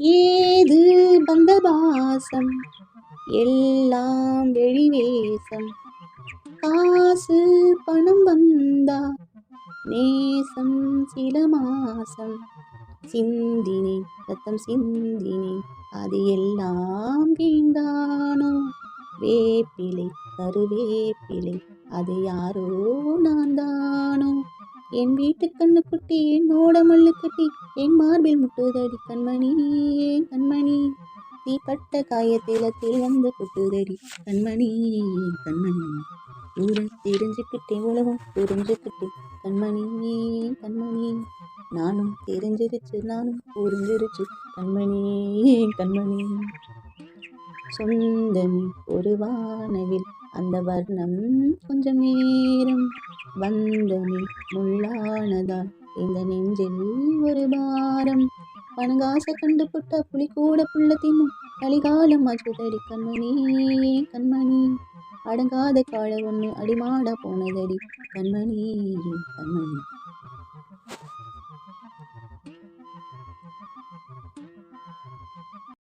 ஏது பந்தபாசம் எல்லாம் வெளிவேசம். காசு பணம் வந்தா நேசம் சில மாசம். சிந்தினே ரத்தம் சிந்தினே அது எல்லாம் வீண்டானோ. வேப்பிலை கருவேப்பிலை அது யாரோ நான் தானோ. என் வீட்டு கண்ணு குட்டி என்னோட மல்லு கட்டி என் மார்பில் முட்டுதடி கண்மணி கண்மணி. தீப்பட்ட காயத்திலத்தில் வந்து குட்டுதடி கண்மணி கண்மணி. ஊர தெரிஞ்சுக்கிட்டே உலகம் புரிஞ்சுக்கிட்டே கண்மணி கண்மணி. நானும் தெரிஞ்சிருச்சு நானும் புரிஞ்சிருச்சு கண்மணி கண்மணி. சொந்தமே ஒரு வானவில் அந்த வர்ணம் கொஞ்சம் நேரம். வந்தமே முள்ளானதால் இந்த நெஞ்சில் ஒரு பாரம். பணங்காசை கண்டு புட்ட புலி கூட புள்ள தின்னும் கலிகாலம் ஆச்சுதடி கண்மணி கண்மணி. அடங்காத கால ஒன்று அடிமாட போனதடி கண்மணி கண்மணி.